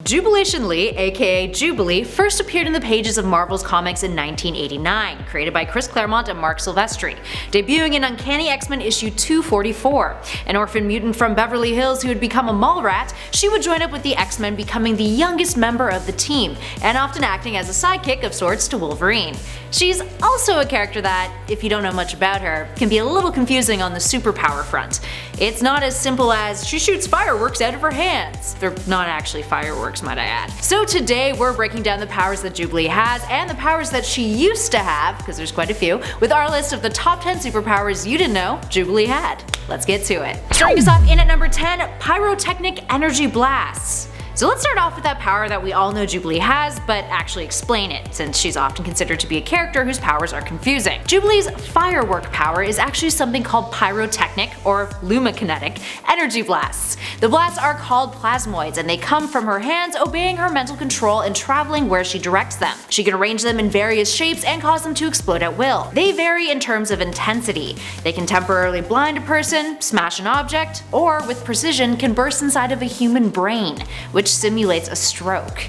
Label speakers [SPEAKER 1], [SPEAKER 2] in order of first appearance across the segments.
[SPEAKER 1] Jubilee Lee, aka Jubilee, first appeared in the pages of Marvel's comics in 1989, created by Chris Claremont and Mark Silvestri, debuting in Uncanny X-Men issue 244. An orphan mutant from Beverly Hills who had become a mall rat, she would join up with the X-Men, becoming the youngest member of the team, and often acting as a sidekick of sorts to Wolverine. She's also a character that, if you don't know much about her, can be a little confusing on the superpower front. It's not as simple as she shoots fireworks out of her hands. They're not actually fireworks, might I add. So today we're breaking down the powers that Jubilee has and the powers that she used to have, because there's quite a few, with our list of the top 10 superpowers you didn't know Jubilee had. Let's get to it. Starting us off in at number 10, Pyrotechnic Energy Blasts. So let's start off with that power that we all know Jubilee has, but actually explain it, since she's often considered to be a character whose powers are confusing. Jubilee's firework power is actually something called pyrotechnic, or lumikinetic, energy blasts. The blasts are called plasmoids, and they come from her hands, obeying her mental control and traveling where she directs them. She can arrange them in various shapes and cause them to explode at will. They vary in terms of intensity. They can temporarily blind a person, smash an object, or with precision can burst inside of a human brain, which simulates a stroke.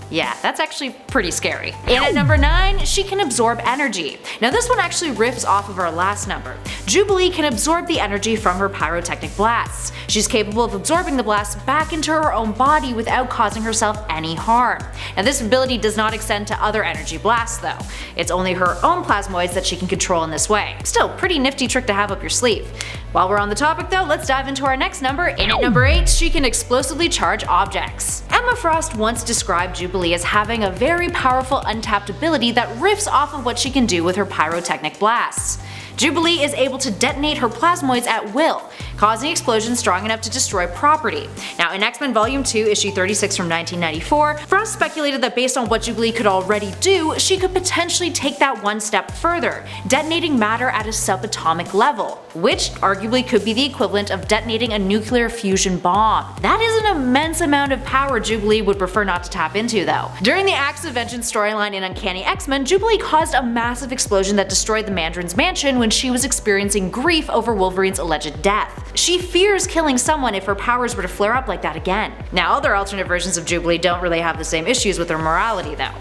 [SPEAKER 1] Yeah, that's actually pretty scary. And at number 9, she can absorb energy. Now this one actually riffs off of our last number. Jubilee can absorb the energy from her pyrotechnic blasts. She's capable of absorbing the blasts back into her own body without causing herself any harm. Now this ability does not extend to other energy blasts though. It's only her own plasmoids that she can control in this way. Still, pretty nifty trick to have up your sleeve. While we're on the topic though, let's dive into our next number. And at number 8, she can explosively charge objects. Emma Frost once described Jubilee as having a very powerful untapped ability that riffs off of what she can do with her pyrotechnic blasts. Jubilee is able to detonate her plasmoids at will, causing explosions strong enough to destroy property. Now in X-Men Volume 2, issue 36 from 1994, Frost speculated that based on what Jubilee could already do, she could potentially take that one step further, detonating matter at a subatomic level, which arguably could be the equivalent of detonating a nuclear fusion bomb. That is an immense amount of power Jubilee would prefer not to tap into though. During the Acts of Vengeance storyline in Uncanny X-Men, Jubilee caused a massive explosion that destroyed the Mandarin's mansion when she was experiencing grief over Wolverine's alleged death. She fears killing someone if her powers were to flare up like that again. Now other alternate versions of Jubilee don't really have the same issues with her morality though.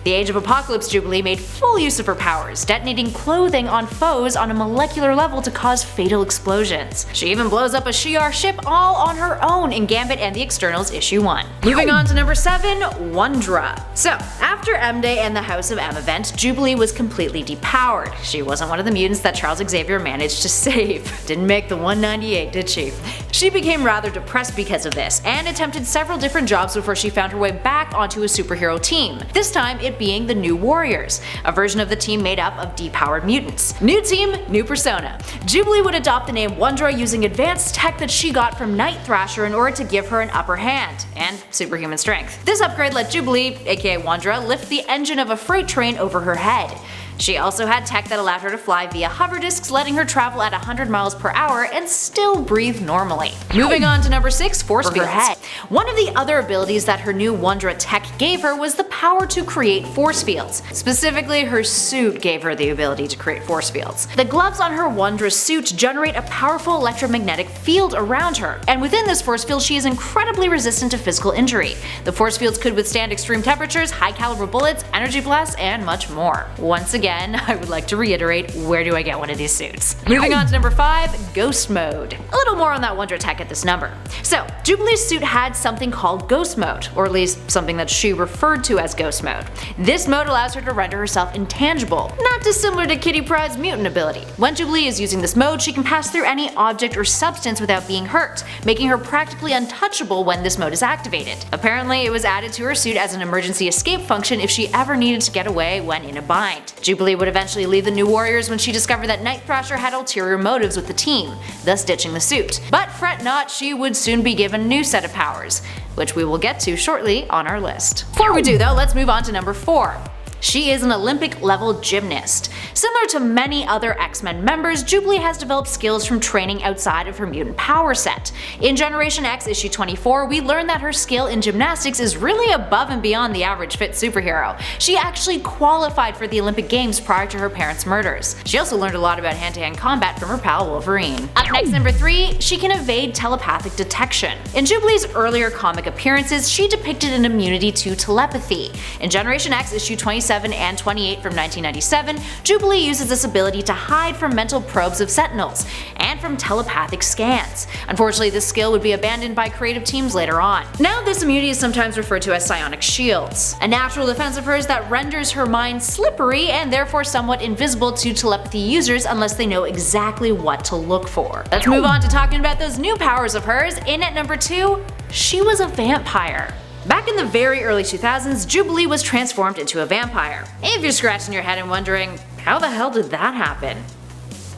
[SPEAKER 1] The Age of Apocalypse Jubilee made full use of her powers, detonating clothing on foes on a molecular level to cause fatal explosions. She even blows up a Shi'ar ship all on her own in Gambit and the Externals issue 1. Moving on to number 7, WONDRA. So, after M-Day and the House of M event, Jubilee was completely depowered. She wasn't one of the mutants that Charles Xavier managed to save. Didn't make the 198, did she? She became rather depressed because of this, and attempted several different jobs before she found her way back onto a superhero team. This time, it being the New Warriors, a version of the team made up of depowered mutants. New team, new persona. Jubilee would adopt the name WONDRA using advanced tech that she got from Night Thrasher in order to give her an upper hand, and superhuman strength. This upgrade let Jubilee, aka WONDRA, lift the engine of a freight train over her head. She also had tech that allowed her to fly via hover discs, letting her travel at 100 miles per hour and still breathe normally. Moving on to number 6, force fields. One of the other abilities that her new WONDRA tech gave her was the power to create force fields. Specifically, her suit gave her the ability to create force fields. The gloves on her WONDRA suit generate a powerful electromagnetic field around her, and within this force field she is incredibly resistant to physical injury. The force fields could withstand extreme temperatures, high caliber bullets, energy blasts, and much more. Once again, I would like to reiterate, where do I get one of these suits? Moving on to number 5, Ghost Mode. A little more on that WONDRA tech at this number. So, Jubilee's suit had something called Ghost Mode, or at least something that she referred to as Ghost Mode. This mode allows her to render herself intangible, not dissimilar to Kitty Pryde's mutant ability. When Jubilee is using this mode, she can pass through any object or substance without being hurt, making her practically untouchable when this mode is activated. Apparently, it was added to her suit as an emergency escape function if she ever needed to get away when in a bind. Jubilee would eventually leave the New Warriors when she discovered that Night Thrasher had ulterior motives with the team, thus ditching the suit. But fret not, she would soon be given a new set of powers, which we will get to shortly on our list. Before we do though, let's move on to number 4. She is an Olympic-level gymnast. Similar to many other X-Men members, Jubilee has developed skills from training outside of her mutant power set. In Generation X issue 24, we learn that her skill in gymnastics is really above and beyond the average fit superhero. She actually qualified for the Olympic Games prior to her parents' murders. She also learned a lot about hand-to-hand combat from her pal Wolverine. Up next, number 3, she can evade telepathic detection. In Jubilee's earlier comic appearances, she depicted an immunity to telepathy. In Generation X issue 27 and 28 from 1997, Jubilee uses this ability to hide from mental probes of Sentinels and from telepathic scans. Unfortunately, this skill would be abandoned by creative teams later on. Now, this immunity is sometimes referred to as psionic shields, a natural defense of hers that renders her mind slippery and therefore somewhat invisible to telepathy users unless they know exactly what to look for. Let's move on to talking about those new powers of hers. In at number 2, she was a vampire. Back in the very early 2000s, Jubilee was transformed into a vampire. If you're scratching your head and wondering, how the hell did that happen?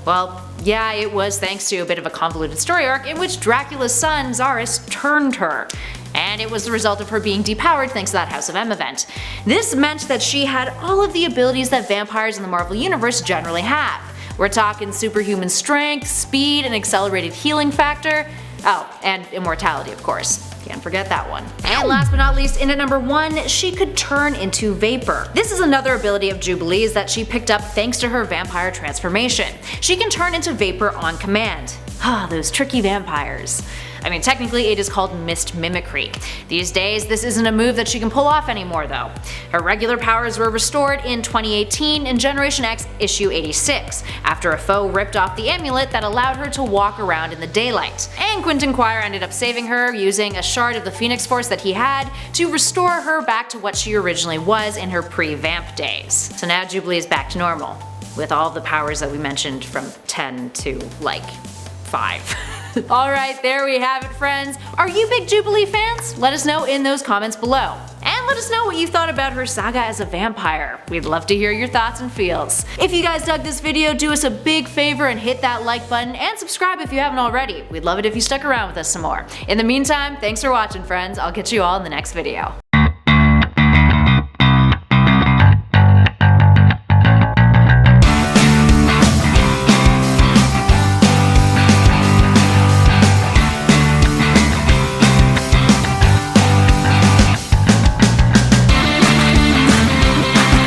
[SPEAKER 1] Well, yeah, it was thanks to a bit of a convoluted story arc in which Dracula's son, Zaris, turned her. And it was the result of her being depowered thanks to that House of M event. This meant that she had all of the abilities that vampires in the Marvel Universe generally have. We're talking superhuman strength, speed, an accelerated healing factor. Oh, and immortality, of course. Can't forget that one. And last but not least, in at number 1, she could turn into vapor. This is another ability of Jubilee's that she picked up thanks to her vampire transformation. She can turn into vapor on command. Ah, those tricky vampires. I mean, technically it is called mist mimicry. These days, this isn't a move that she can pull off anymore though. Her regular powers were restored in 2018 in Generation X issue 86, after a foe ripped off the amulet that allowed her to walk around in the daylight. And Quentin Quire ended up saving her using a shard of the Phoenix Force that he had to restore her back to what she originally was in her pre-vamp days. So now Jubilee is back to normal, with all the powers that we mentioned from 10 to like 5. Alright, there we have it, friends. Are you big Jubilee fans? Let us know in those comments below. And let us know what you thought about her saga as a vampire. We'd love to hear your thoughts and feels. If you guys dug this video, do us a big favor and hit that like button and subscribe if you haven't already. We'd love it if you stuck around with us some more. In the meantime, thanks for watching, friends. I'll catch you all in the next video.